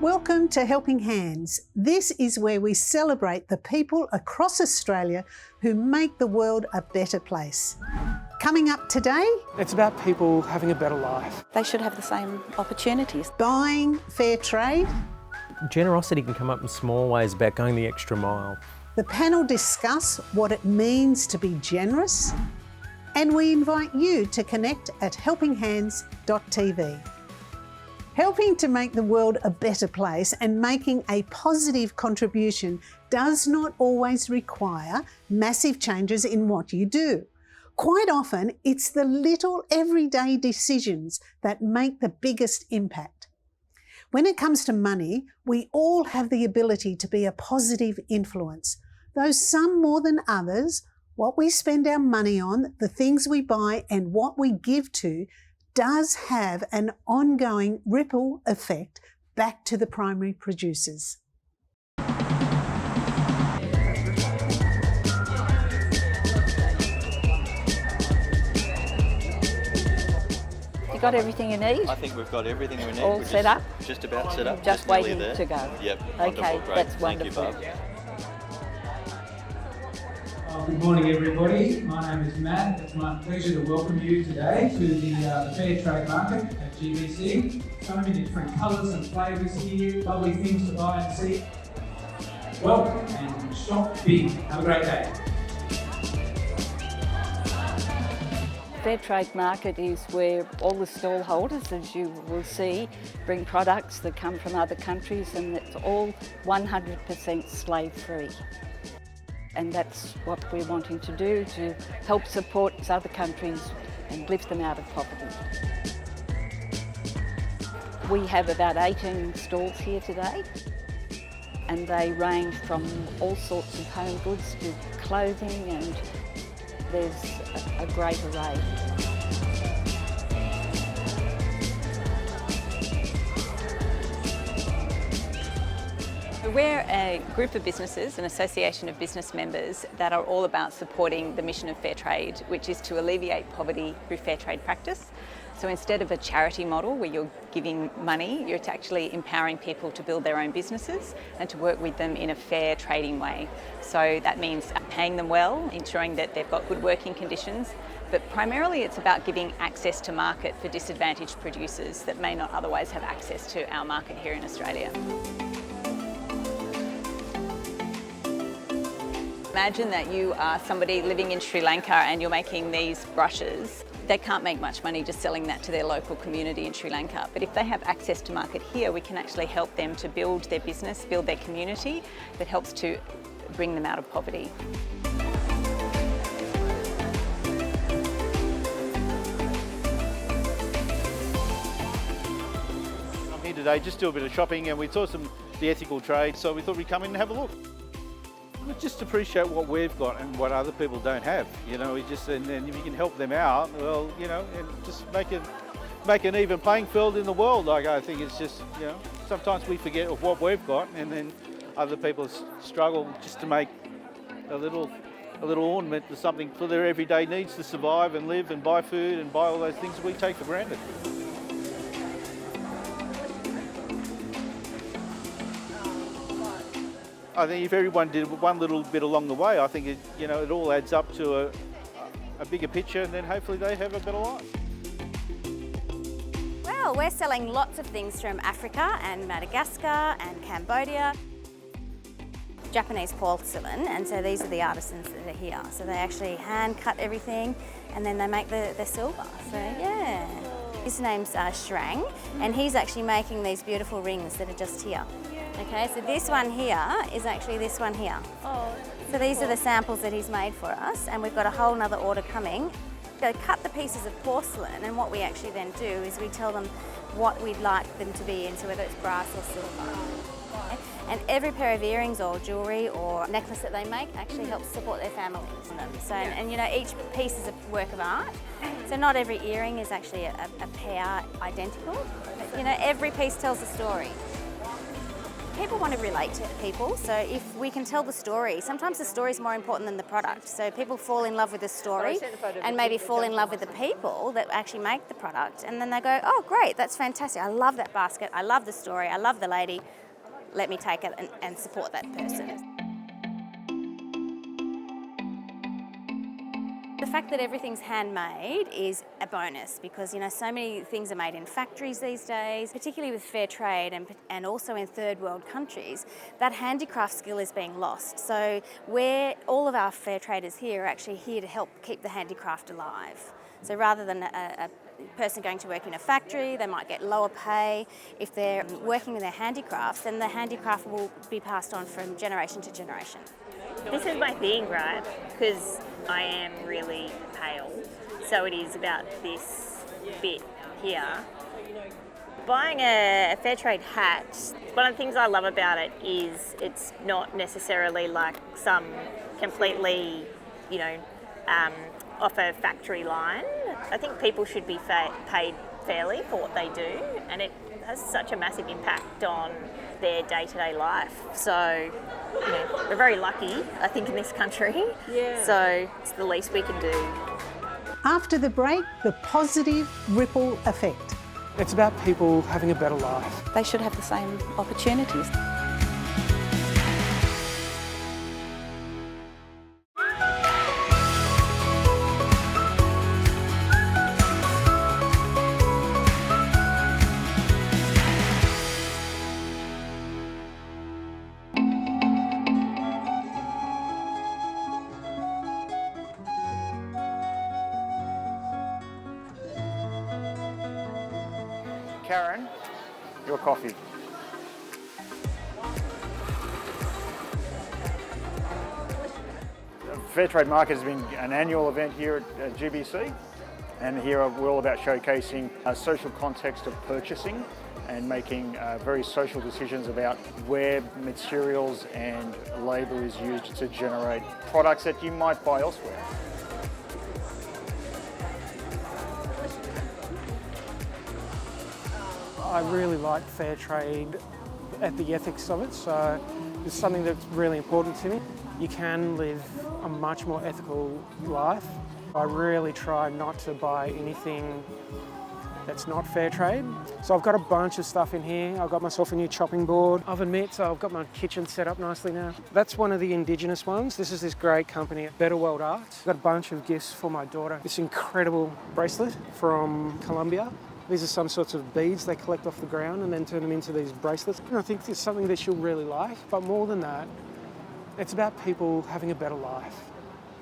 Welcome to Helping Hands. This is where we celebrate the people across Australia who make the world a better place. Coming up today, it's about people having a better life. They should have the same opportunities. buying fair trade. Generosity can come up in small ways about going the extra mile. The panel discuss what it means to be generous, and we invite you to connect at helpinghands.tv. Helping to make the world a better place and making a positive contribution does not always require massive changes in what you do. Quite often, it's the little everyday decisions that make the biggest impact. When it comes to money, we all have the ability to be a positive influence, though some more than others. What we spend our money on, the things we buy, and what we give to does have an ongoing ripple effect back to the primary producers. You got everything you need? I think we've got everything we need. All We're set up? Just about set up. Just nearly waiting there. to go? Yep. Okay, Wonderful. Great. that's Thank you, wonderful. Barb. Good morning, everybody. My name is Matt. It's my pleasure to welcome you today to the Fair Trade Market at GBC. So many different colours and flavours here, lovely things to buy and see. Welcome and shop big. Have a great day. Fair Trade Market is where all the stall holders, as you will see, bring products that come from other countries, and it's all 100% slave-free. And that's what we're wanting to do, to help support other countries and lift them out of poverty. We have about 18 stalls here today, and they range from all sorts of home goods to clothing, and there's a great array. We're a group of businesses, an association of business members that are all about supporting the mission of fair trade, which is to alleviate poverty through fair trade practice. So instead of a charity model where you're giving money, you're actually empowering people to build their own businesses and to work with them in a fair trading way. So that means paying them well, ensuring that they've got good working conditions, but primarily it's about giving access to market for disadvantaged producers that may not otherwise have access to our market here in Australia. Imagine that you are somebody living in Sri Lanka and you're making these brushes. They can't make much money just selling that to their local community in Sri Lanka. But if they have access to market here, we can actually help them to build their business, build their community that helps to bring them out of poverty. I'm here today just to do a bit of shopping, and we saw the ethical trade, so we thought we'd come in and have a look. We just appreciate what we've got and what other people don't have. You know, and if you can help them out, well, you know, and just make an even playing field in the world. Like, I think it's just, you know, sometimes we forget of what we've got, and then other people struggle just to make a little ornament to something for their everyday needs to survive and live and buy food and buy all those things we take for granted. I think if everyone did one little bit along the way, I think it all adds up to a bigger picture, and then hopefully they have a better life. Well, we're selling lots of things from Africa and Madagascar and Cambodia. Japanese porcelain, and so these are the artisans that are here. So they actually hand cut everything and then they make the silver. So yeah. His name's Shrang, and he's actually making these beautiful rings that are just here. Okay, so this one here is actually this one here. So these are the samples that he's made for us, and we've got a whole nother order coming. They cut the pieces of porcelain, and what we actually then do is we tell them what we'd like them to be in, so whether it's brass or silver. Okay? And every pair of earrings or jewellery or necklace that they make actually helps support their families. So, and you know, each piece is a work of art. So not every earring is actually a pair identical. But, you know, every piece tells a story. People want to relate to people, so if we can tell the story, sometimes the story is more important than the product. So people fall in love with the story and maybe fall in love with the people that actually make the product, and then they go, oh great, that's fantastic, I love that basket, I love the story, I love the lady, let me take it and support that person. The fact that everything's handmade is a bonus because, you know, so many things are made in factories these days, particularly with fair trade and also in third world countries. That handicraft skill is being lost. So all of our fair traders here are actually here to help keep the handicraft alive. So rather than a person going to work in a factory, they might get lower pay. If they're working with their handicrafts, then the handicraft will be passed on from generation to generation. This is my thing, right? Because I am really pale, so it is about this bit here. Buying a fair trade hat, one of the things I love about it is it's not necessarily like some completely, you know, off a factory line. I think people should be paid fairly for what they do, and it has such a massive impact on their day-to-day life. So, you know, we're very lucky, I think, in this country. Yeah. So it's the least we can do. After the break, the positive ripple effect. It's about people having a better life. They should have the same opportunities. Karen, your coffee. Fair Trade Market has been an annual event here at GBC, and here we're all about showcasing a social context of purchasing and making very social decisions about where materials and labour is used to generate products that you might buy elsewhere. I really like fair trade at the ethics of it, so it's something that's really important to me. You can live a much more ethical life. I really try not to buy anything that's not fair trade. So I've got a bunch of stuff in here. I've got myself a new chopping board, oven mitt, so I've got my kitchen set up nicely now. That's one of the Indigenous ones. This is this great company, Better World Arts. I've got a bunch of gifts for my daughter. This incredible bracelet from Colombia. These are some sorts of beads they collect off the ground and then turn them into these bracelets. And I think it's something that she'll really like. But more than that, it's about people having a better life.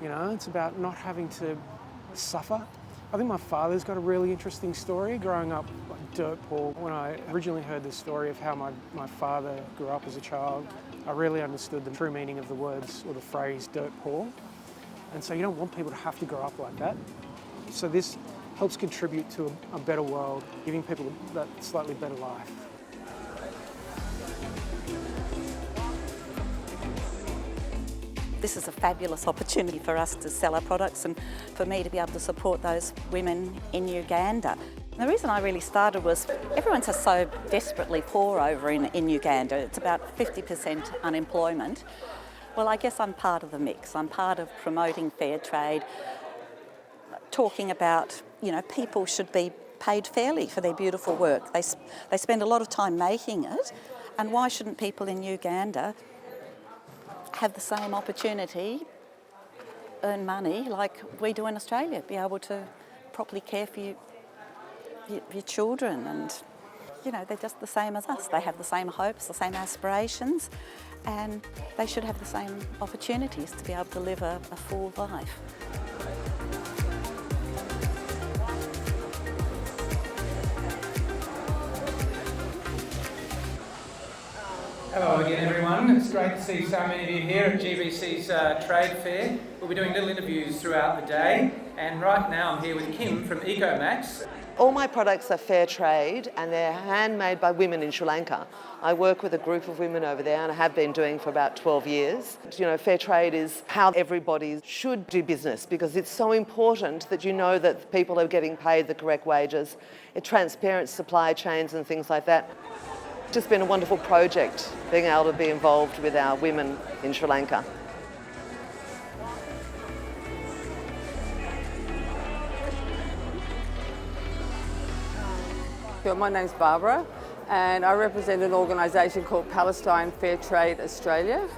You know, it's about not having to suffer. I think my father's got a really interesting story growing up like dirt poor. When I originally heard the story of how my father grew up as a child, I really understood the true meaning of the words or the phrase dirt poor. And so you don't want people to have to grow up like that. So this helps contribute to a better world, giving people that slightly better life. This is a fabulous opportunity for us to sell our products and for me to be able to support those women in Uganda. And the reason I really started was everyone's so desperately poor over in Uganda. It's about 50% unemployment. Well, I guess I'm part of the mix. I'm part of promoting fair trade, talking about, you know, people should be paid fairly for their beautiful work. They spend a lot of time making it, and why shouldn't people in Uganda have the same opportunity, earn money like we do in Australia, be able to properly care for your children, and, you know, they're just the same as us. They have the same hopes, the same aspirations, and they should have the same opportunities to be able to live a full life. Hello again, everyone. It's great to see so many of you here at GBC's Trade Fair. We'll be doing little interviews throughout the day, and right now I'm here with Kim from EcoMax. All my products are fair trade and they're handmade by women in Sri Lanka. I work with a group of women over there and I have been doing for about 12 years. You know, fair trade is how everybody should do business because it's so important that you know that people are getting paid the correct wages. It transparent supply chains and things like that. It's just been a wonderful project being able to be involved with our women in Sri Lanka. My name's Barbara and I represent an organisation called Palestine Fair Trade Australia.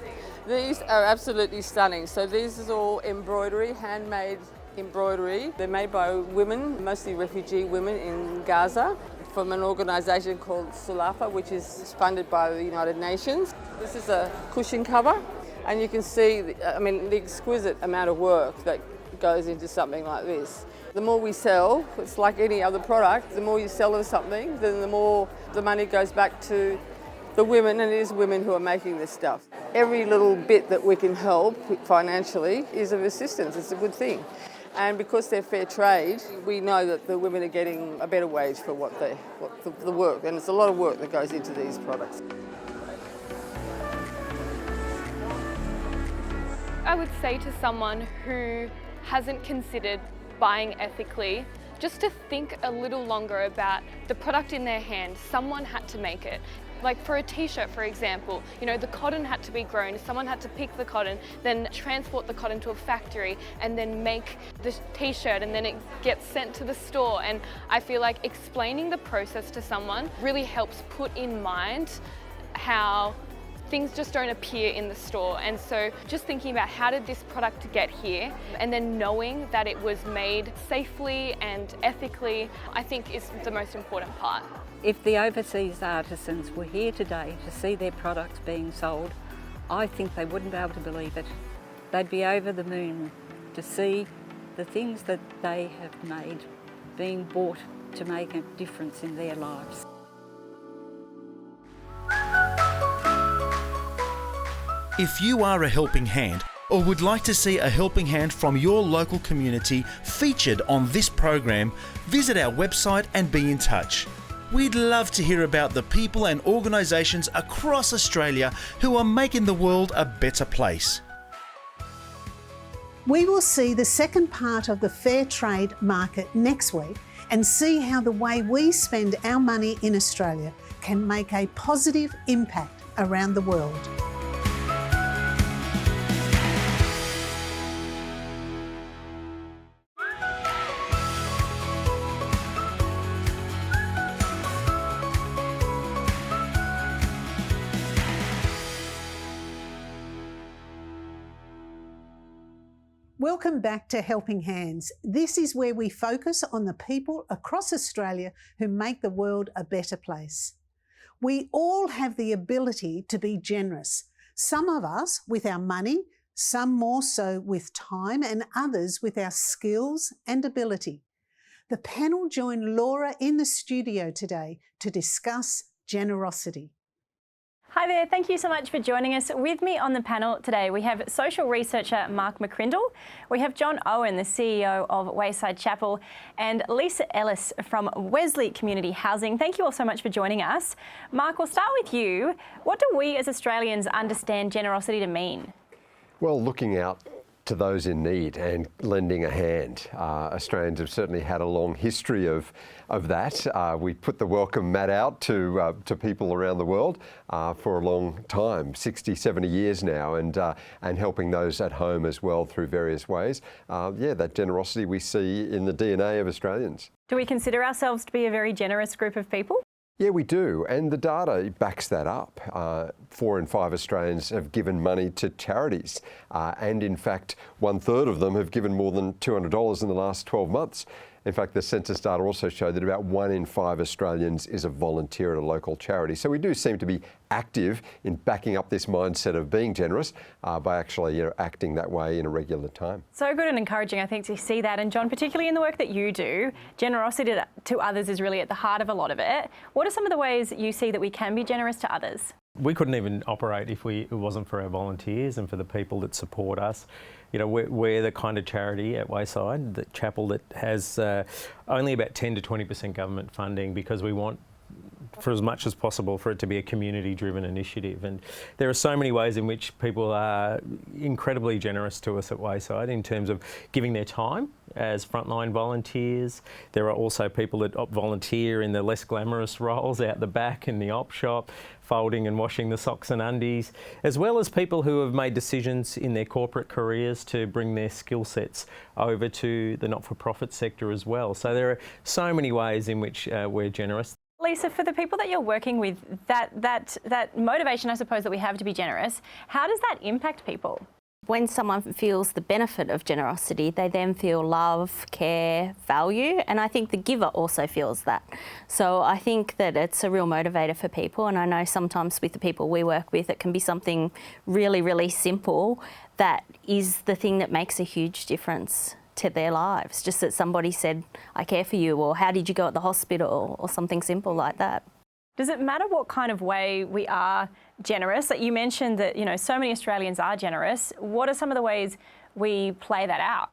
These are absolutely stunning. So these is all embroidery, handmade embroidery. They're made by women, mostly refugee women in Gaza, from an organisation called Sulafa, which is funded by the United Nations. This is a cushion cover and you can see, the exquisite amount of work that goes into something like this. The more we sell, it's like any other product, the more you sell of something, then the more the money goes back to the women, and it is women who are making this stuff. Every little bit that we can help financially is of assistance, it's a good thing. And because they're fair trade, we know that the women are getting a better wage for the work, and it's a lot of work that goes into these products. I would say to someone who hasn't considered buying ethically, just to think a little longer about the product in their hand. Someone had to make it. Like for a t-shirt, for example, the cotton had to be grown, someone had to pick the cotton, then transport the cotton to a factory and then make the t-shirt, and then it gets sent to the store. And I feel like explaining the process to someone really helps put in mind how things just don't appear in the store. And so just thinking about how did this product get here, and then knowing that it was made safely and ethically, I think is the most important part. If the overseas artisans were here today to see their products being sold, I think they wouldn't be able to believe it. They'd be over the moon to see the things that they have made being bought to make a difference in their lives. If you are a helping hand or would like to see a helping hand from your local community featured on this program, visit our website and be in touch. We'd love to hear about the people and organisations across Australia who are making the world a better place. We will see the second part of the Fair Trade Market next week and see how the way we spend our money in Australia can make a positive impact around the world. Welcome back to Helping Hands. This is where we focus on the people across Australia who make the world a better place. We all have the ability to be generous, some of us with our money, some more so with time, and others with our skills and ability. The panel joined Laura in the studio today to discuss generosity. Hi there, thank you so much for joining us. With me on the panel today, we have social researcher Mark McCrindle, we have John Owen, the CEO of Wayside Chapel, and Lisa Ellis from Wesley Community Housing. Thank you all so much for joining us. Mark, we'll start with you. What do we as Australians understand generosity to mean? Well, looking out to those in need and lending a hand. Australians have certainly had a long history of that. We put the welcome mat out to people around the world for a long time, 60, 70 years now, and helping those at home as well through various ways. That generosity we see in the DNA of Australians. Do we consider ourselves to be a very generous group of people? Yeah, we do, and the data backs that up. 4 in 5 Australians have given money to charities, and in fact, 1/3 of them have given more than $200 in the last 12 months. In fact, the census data also showed that about 1 in 5 Australians is a volunteer at a local charity. So we do seem to be active in backing up this mindset of being generous by actually acting that way in a regular time. So good and encouraging, I think, to see that. And John, particularly in the work that you do, generosity to others is really at the heart of a lot of it. What are some of the ways you see that we can be generous to others? We couldn't even operate if it wasn't for our volunteers and for the people that support us. We're the kind of charity at Wayside, the chapel that has only about 10 to 20% government funding, because we want for as much as possible for it to be a community-driven initiative. And there are so many ways in which people are incredibly generous to us at Wayside in terms of giving their time as frontline volunteers. There are also people that volunteer in the less glamorous roles out the back in the op shop, folding and washing the socks and undies, as well as people who have made decisions in their corporate careers to bring their skill sets over to the not-for-profit sector as well. So there are so many ways in which we're generous. Lisa, for the people that you're working with, that motivation, I suppose, that we have to be generous, how does that impact people? When someone feels the benefit of generosity, they then feel love, care, value, and I think the giver also feels that. So I think that it's a real motivator for people, and I know sometimes with the people we work with, it can be something really, really simple that is the thing that makes a huge difference to their lives. Just that somebody said, I care for you, or how did you go at the hospital, or something simple like that. Does it matter what kind of way we are generous? Like you mentioned that, you know, so many Australians are generous. What are some of the ways we play that out?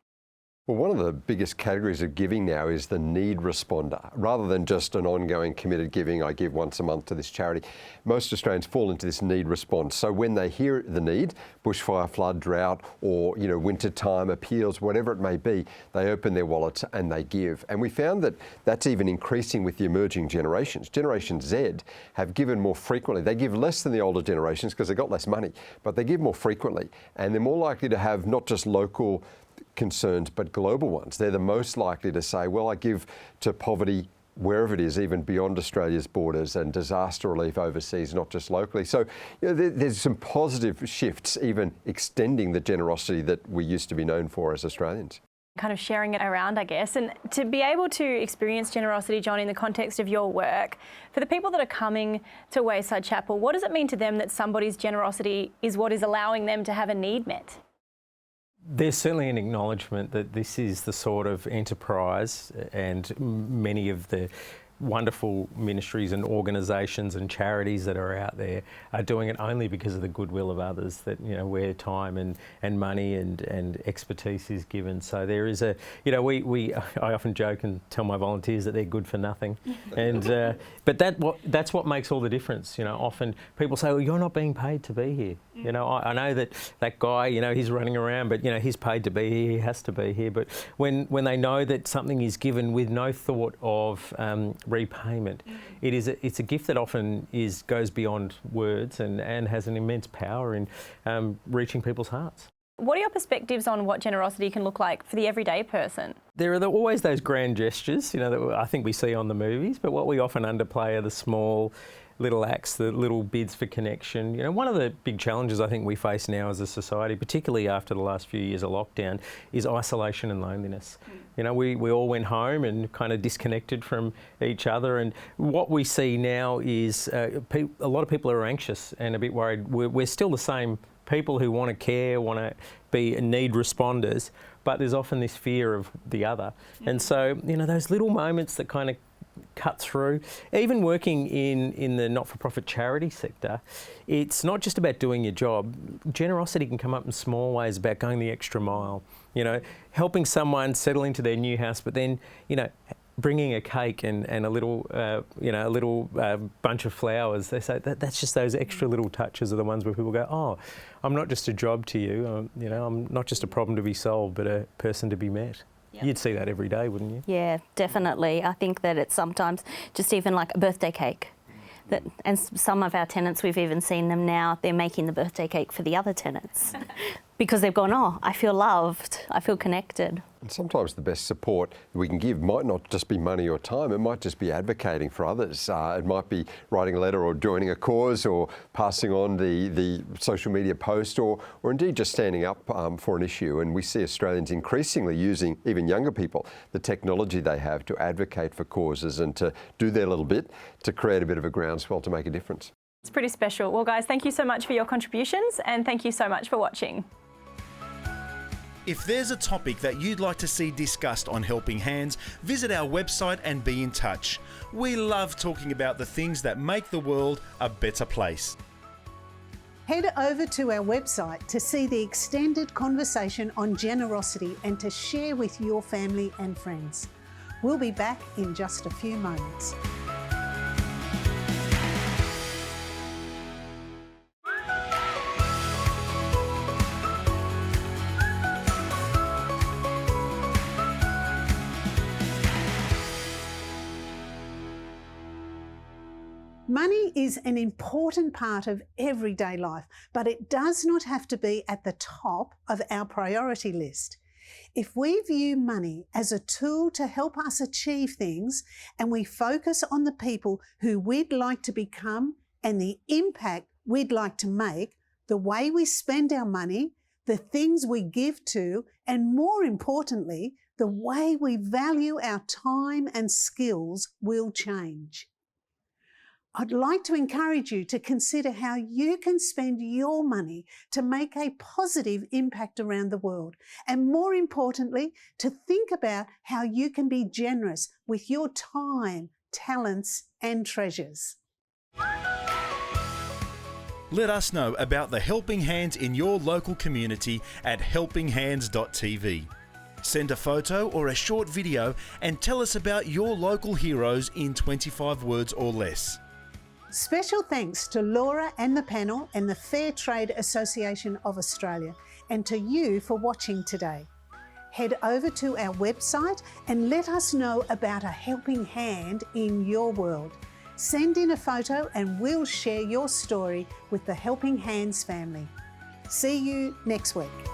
Well, one of the biggest categories of giving now is the need responder. Rather than just an ongoing committed giving, I give once a month to this charity, most Australians fall into this need response. So when they hear the need, bushfire, flood, drought, or winter time, appeals, whatever it may be, they open their wallets and they give. And we found that that's even increasing with the emerging generations. Generation Z have given more frequently. They give less than the older generations because they've got less money, but they give more frequently. And they're more likely to have not just local concerns, but global ones. They're the most likely to say, well, I give to poverty wherever it is, even beyond Australia's borders, and disaster relief overseas, not just locally. So there's some positive shifts, even extending the generosity that we used to be known for as Australians. Kind of sharing it around, I guess. And to be able to experience generosity, John, in the context of your work, for the people that are coming to Wayside Chapel, what does it mean to them that somebody's generosity is what is allowing them to have a need met? There's certainly an acknowledgement that this is the sort of enterprise, and many of the wonderful ministries and organisations and charities that are out there are doing it only because of the goodwill of others, that where time and money and expertise is given. So there is I often joke and tell my volunteers that they're good for nothing, and but that's what makes all the difference. Often people say, well, you're not being paid to be here. I know that guy, he's running around, but he's paid to be here, he has to be here. But when they know that something is given with no thought of repayment, it's a gift that often goes beyond words and has an immense power in reaching people's hearts. What are your perspectives on what generosity can look like for the everyday person? There are always those grand gestures, that I think we see on the movies, but what we often underplay are the small little acts, the little bids for connection. One of the big challenges I think we face now as a society, particularly after the last few years of lockdown, is isolation and loneliness. We all went home and kind of disconnected from each other, and what we see now is a lot of people are anxious and a bit worried. We're still the same people who want to care, want to be need responders, but there's often this fear of the other. And so, those little moments that kind of cut through. Even working in the not-for-profit charity sector, it's not just about doing your job. Generosity can come up in small ways, about going the extra mile. Helping someone settle into their new house, but then, bringing a cake and a little, bunch of flowers. They say that's just those extra little touches are the ones where people go, oh, I'm not just a job to you. I'm not just a problem to be solved, but a person to be met. Yep. You'd see that every day, wouldn't you? Yeah, definitely. I think that it's sometimes just even like a birthday cake. And some of our tenants, we've even seen them now, they're making the birthday cake for the other tenants because they've gone, oh, I feel loved, I feel connected. And sometimes the best support we can give might not just be money or time, it might just be advocating for others. It might be writing a letter or joining a cause or passing on the social media post or indeed just standing up for an issue. And we see Australians increasingly using, even younger people, the technology they have to advocate for causes and to do their little bit to create a bit of a groundswell to make a difference. It's pretty special. Well, guys, thank you so much for your contributions, and thank you so much for watching. If there's a topic that you'd like to see discussed on Helping Hands, visit our website and be in touch. We love talking about the things that make the world a better place. Head over to our website to see the extended conversation on generosity and to share with your family and friends. We'll be back in just a few moments. Money is an important part of everyday life, but it does not have to be at the top of our priority list. If we view money as a tool to help us achieve things and we focus on the people who we'd like to become and the impact we'd like to make, the way we spend our money, the things we give to, and more importantly, the way we value our time and skills will change. I'd like to encourage you to consider how you can spend your money to make a positive impact around the world, and more importantly, to think about how you can be generous with your time, talents, and treasures. Let us know about the Helping Hands in your local community at helpinghands.tv. Send a photo or a short video and tell us about your local heroes in 25 words or less. Special thanks to Laura and the panel and the Fair Trade Association of Australia, and to you for watching today. Head over to our website and let us know about a helping hand in your world. Send in a photo and we'll share your story with the Helping Hands family. See you next week.